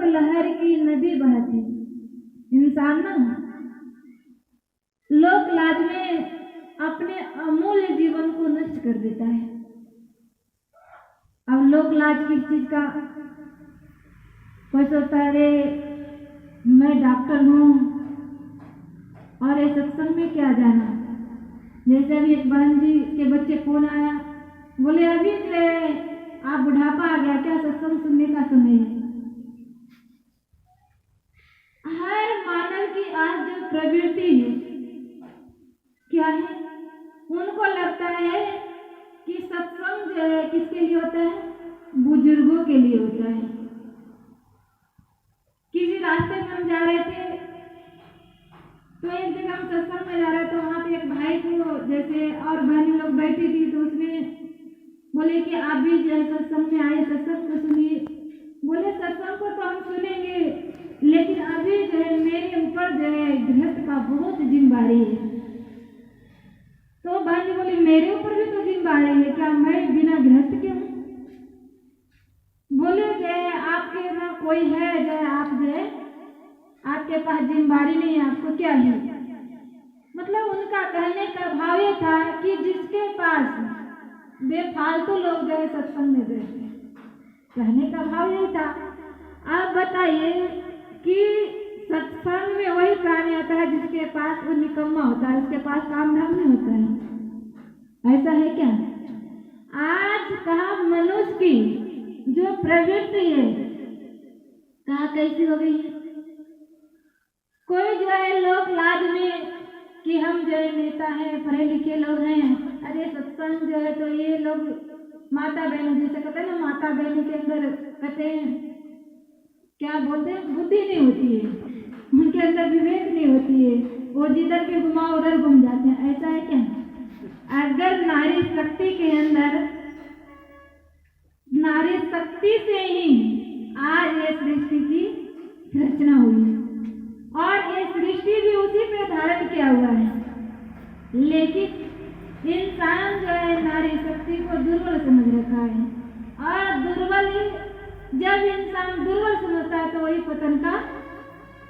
लहर की नदी बहती। इंसान ना लोक लाज में अपने अमूल्य जीवन को नष्ट कर देता है। अब लोक लाज किस चीज का? कोई सोचता है अरे मैं डॉक्टर हूँ और ये सत्संग में क्या जाना। जैसे अभी एक बहन जी के बच्चे फोन आया, बोले अभी आप बुढ़ापा आ गया क्या, सत्संग सुनने का समय है। हर मानव की आज जो प्रवृत्ति है क्या है, उनको लगता है कि सत्संग जो है किसके लिए होता है, बुजुर्गों के लिए होता है। किसी रास्ते में हम जा रहे थे तो एक जगह हम सत्संग में जा रहे थे, वहां पे एक भाई को जैसे और बहनी लोग बैठी थी तो उसने बोले कि आप भी जो है सत्संग में आए, सत्संग को सुनिए। बोले सत्संग को तो हम सुनेंगे लेकिन अभी जो है मेरे ऊपर जो है गृहस्थ का बहुत जिम्मेदारी है। तो बहन बोले मेरे ऊपर भी तो जिम्मेदारी है क्या, मैं बिना गृहस्थ के हूँ। बोले जय आपके ना कोई है, जय आप जो है आपके पास जिम्मेदारी नहीं है, आपको क्या है। मतलब उनका कहने का भाव ये था कि जिसके पास बेफालतू लोग जो है सत्संग में बैठे, कहने का भाव यही था। आप बताइए कि सत्संग में वही प्राणी आता है जिसके पास वो निकम्मा होता है, उसके पास काम धाम नहीं होता है। ऐसा है क्या? आज कहा मनुष्य की जो प्रवृत्ति है कहा कैसी हो गई है। कोई जो है लोक लाज में कि हम जो है नेता हैं, पढ़े लिखे लोग हैं, अरे सत्संग जो है तो ये लोग माता बहनों जैसे कहते हैं ना, माता बहनों के अंदर कहते हैं क्या बोलते हैं, बुद्धि नहीं होती है, उनके अंदर विवेक नहीं होती है, वो जिधर के घुमाओ उधर घूम जाते हैं। ऐसा है क्या? अगर नारी शक्ति के अंदर, नारी शक्ति से ही आज ये सृष्टि की रचना हुई और ये सृष्टि भी उसी पे धारण किया हुआ है, लेकिन इंसान जो है नारी शक्ति को दुर्बल समझ रखा है। और दुर्बल जब इंसान दुर्बल समझता है तो वही पतन का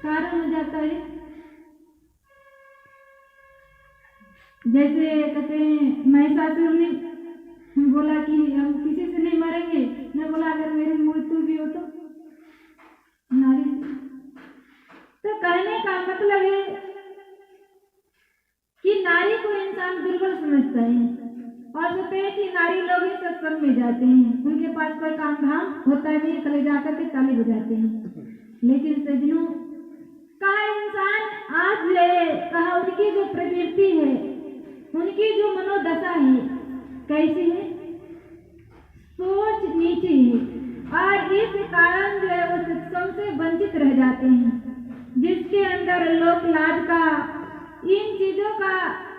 कारण हो जाता है। जैसे कहते हैं महिषासुर ने बोला कि हम किसी से नहीं मरेंगे, मैं बोला अगर मेरी मृत्यु भी हो तो नारी। तो कहने का मतलब है कि नारी को इंसान दुर्बल समझता है और सोचते हैं कि नारी लोग ही सत्संग में जाते हैं, उनके पास कोई काम धाम होता है नहीं, कले जाकर के ताली बजाते हैं। लेकिन सजनों कहा इंसान आज कहा उनकी जो प्रवृत्ति है, उनकी जो मनोदशा है कैसी है, सोच नीची है और इस कारण जो है वो सत्संग से वंचित रह जाते हैं। जिसके अंदर लोक लाज का इन चीजों का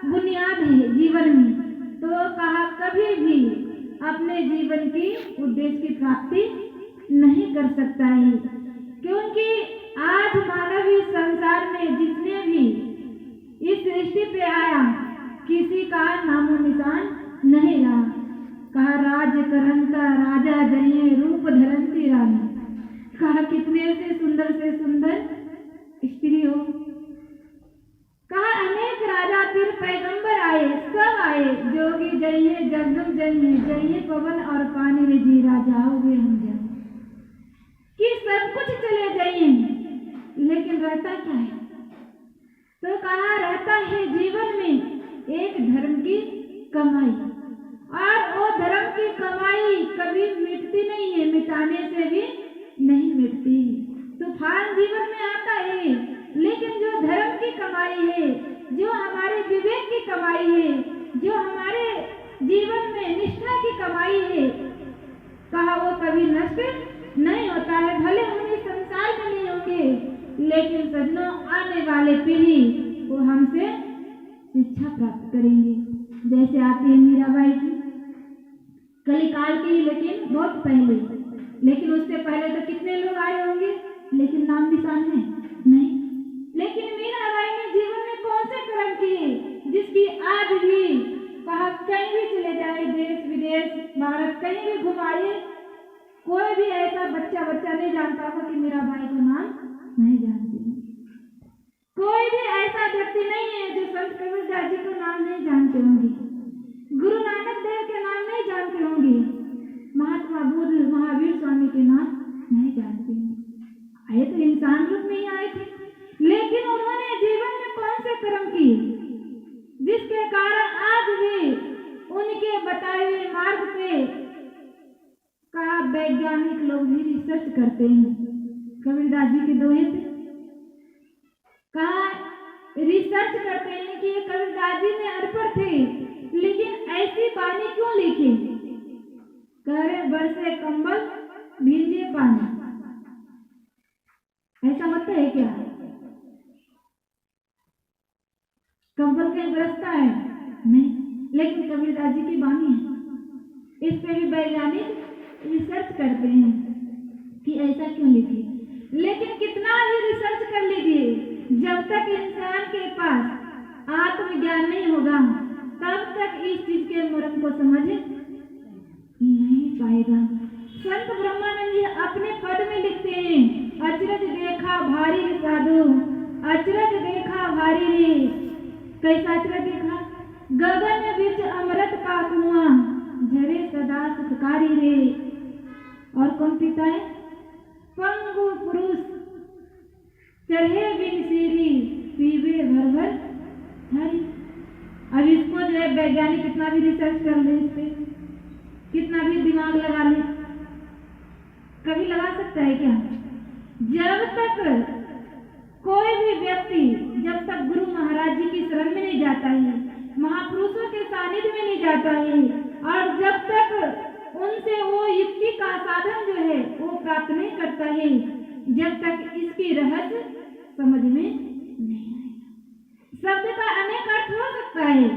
बुनियाद है जीवन में, तो कहा कभी भी अपने जीवन की उद्देश्य की प्राप्ति नहीं कर सकता है। क्योंकि आज मानव इस संसार में जितने भी इस सृष्टि पे आया किसी का नामो निशान नहीं रहा। कहा राज्य करंता राजा जनिए रूप धरंती रानी। कहा कितने से सुंदर स्त्री हो। कहा अनेक राजा फिर पैगंबर आए, सब आए, जोगी जइए जगदम जइए पवन और पानी में जी राजा होगे हम जाए कि सब कुछ चले जाइए, लेकिन रहता क्या है? तो कहा रहता है जीवन में एक धर्म की कमाई, और वो धर्म की कमाई कभी मिटती नहीं है, मिटाने से भी नहीं मिटती। तूफान जीवन में आता है, लेकिन जो धर्म की कमाई है, जो हमारे विवेक की कमाई है, जो हमारे जीवन में निष्ठा की कमाई है, कहा वो कभी नष्ट नहीं होता है। भले हम इस संसार में नहीं होंगे, लेकिन सजनों आने वाले पीढ़ी वो हमसे शिक्षा प्राप्त करेंगे। जैसे आती है मीराबाई की, कलिकाल की, लेकिन बहुत पहले, लेकिन उससे पहले तो कितने लोग आए होंगे, लेकिन नाम निशान है नहीं। लेकिन मीराबाई ने जीवन में कौन से कर्म किए जिसकी आज भी कहा कहीं भी चले जाए, देश विदेश भारत कहीं भी घुमाए, कोई भी ऐसा बच्चा नहीं जानता था कि मीराबाई कबीरदास जी को नाम नहीं जानते होंगे, गुरु नानक देव के नाम नहीं जानते होंगे, महात्मा बुद्ध महावीर स्वामी के नाम नहीं जानते होंगे। आए तो इंसान रूप में ही आए थे, लेकिन उन्होंने जीवन में कौन से कर्म किए जिसके कारण आज भी उनके बताए हुए मार्ग पे का वैज्ञानिक लोग भी रिसर्च करते हैं। कबीरदास जी के दोहे पे कहा रिसर्च करते हैं कि ये कबीरदास जी में अनपढ़ थे, लेकिन ऐसी वाणी क्यों लिखी? कह रहे बरसे कंबल भींजे पानी। ऐसा होता है क्या? कंबल कहीं बरसता है नहीं, लेकिन कबीरदास जी की वाणी है। इस पे भी वैज्ञानिक रिसर्च करते हैं कि ऐसा क्यों लिखी। लेकिन कितना भी रिसर्च कर लीजिए, जब तक इंसान के पास आत्मज्ञान नहीं होगा तब तक इस चीज के मर्म को समझ नहीं पाएगा। संत ब्रह्मानंद जी अपने पद में लिखते हैं, अचरज देखा भारी रे साधु, अचरज देखा भारी रे। कैसा अचरज देखा? गगन बीच अमृत का कुआं, झरे सदा सुखकारी रे। और कौन पीता है? पंगु पुरुष चढ़े बिन सीरी, पीवे भर भर थारी। अब इसको जो है वैज्ञानिक कितना भी रिसर्च कर ले, इस पे कितना भी दिमाग लगा ले, कभी लगा सकता है क्या? जब तक कोई भी व्यक्ति जब तक गुरु महाराज जी की शरण में नहीं जाता है, महापुरुषों के सानिध्य में नहीं जाता है, और जब तक उनसे वो युक्ति का साधन जो है वो प्राप्त नहीं करता है, जब तक इसकी रहस्य समझ में नहीं आएगा। शब्द का अनेक अर्थ हो सकता है,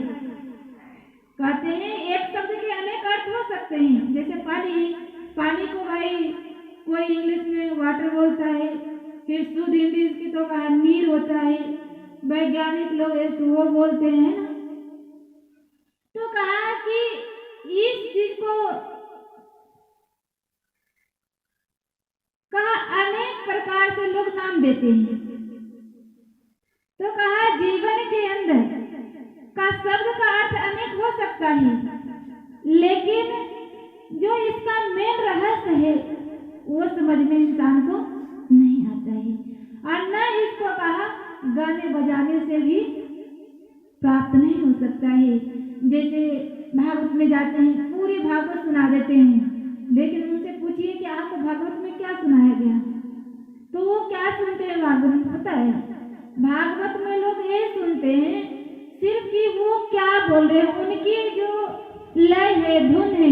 कहते हैं एक शब्द के अनेक अर्थ हो सकते हैं। जैसे पानी, पानी को भाई कोई इंग्लिश में वाटर बोलता है, फिर शुद्ध हिंदी इसकी तो कहा नीर होता है, वैज्ञानिक लोग तो वो बोलते हैं ना। तो कहा कि इस चीज को कहा अनेक प्रकार से लोग नाम देते हैं। तो कहा जीवन के अंदर का शब्द का अर्थ अनेक हो सकता है, लेकिन जो इसका मेन रहस्य है वो समझ में इंसान को नहीं आता है, और न इसको कहा गाने बजाने से भी प्राप्त नहीं हो सकता है। जैसे भागवत में जाते हैं, पूरी भागवत सुना देते हैं, लेकिन उनसे पूछिए कि आपको भागवत में क्या सुनाया गया, तो वो क्या सुनते हैं भागवत में पता है? भागवत में लोग ये सुनते हैं सिर्फ कि वो क्या बोल रहे हैं, उनकी जो लय है धुन है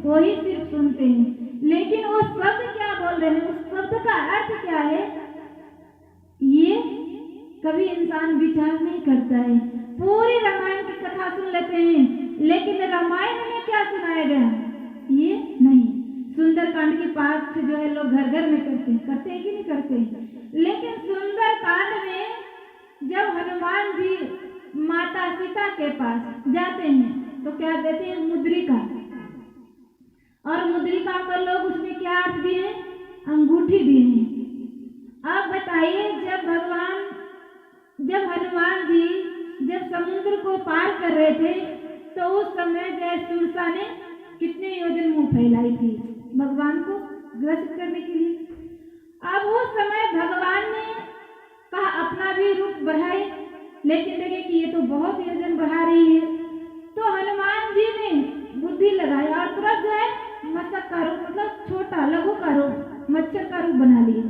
वही सिर्फ सुनते हैं, लेकिन वो शब्द क्या बोल रहे हैं, उस शब्द का अर्थ क्या है, ये कभी इंसान विचार नहीं करता है। पूरी रामायण की कथा सुन लेते हैं, लेकिन रामायण में क्या सुनाया गया ये नहीं। सुंदरकांड की पाठ जो है लोग घर घर में करते हैं कि नहीं करते, लेकिन सुंदरकांड में जब हनुमान जी माता सीता के पास जाते हैं तो क्या देते हैं? मुद्रिका। और मुद्रिका को लोग उसमें क्या अर्थ दिए? अंगूठी दिए हैं। अब बताइए, जब हनुमान जी जब समुद्र को पार कर रहे थे तो उस समय जय सुरसा ने कितने योजन मुंह फैलाई थी भगवान को ग्रसित करने के लिए। अब उस समय भगवान ने कहा अपना भी रूप बढ़ाए, लेकिन देखे कि ये तो बहुत योजन बढ़ा रही है, तो हनुमान जी ने बुद्धि लगाई और तुरंत जो है मत्स्य का रूप, मतलब छोटा लघु का रूप, मच्छर का रूप बना लिए।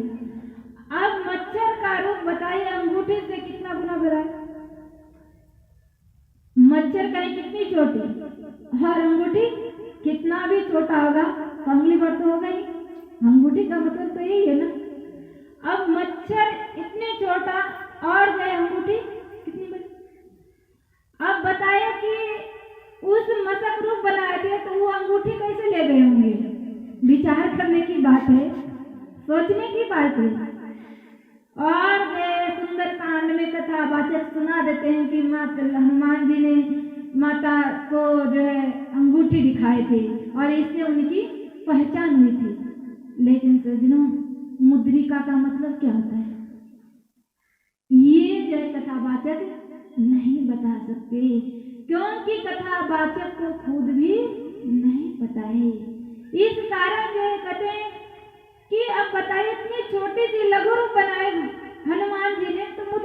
अब मच्छर का रूप बताइए अंगूठे से कितना गुना बड़ा है? मच्छर कहीं कितनी छोटी, और अंगूठी कितना भी छोटा होगा, उंगली भर तो होगा ही। अंगूठी का मतलब तो यही है ना। अब मच्छर इतने छोटा और गए अंगूठी कितनी बड़ी। अब बताइए कि उस मशक रूप बनाए थे तो वो अंगूठी कैसे ले गए होंगे? विचार करने की बात है, सोचने की बात है। और सुंदरकांड में कथावाचक सुना देते हैं कि हनुमान जी ने माता को जो है अंगूठी दिखाए थे और इससे उनकी पहचान हुई थी। लेकिन सज्जनों, मुद्रिका का मतलब क्या होता है? ये जो कथावाचक नहीं बता सकते, क्योंकि कथावाचक को खुद भी नहीं पता है। इस कारण जो है कहते हैं कि अब बताइए इतनी छोटी सी लघु रूप बनाए हनुमान जी ने, तो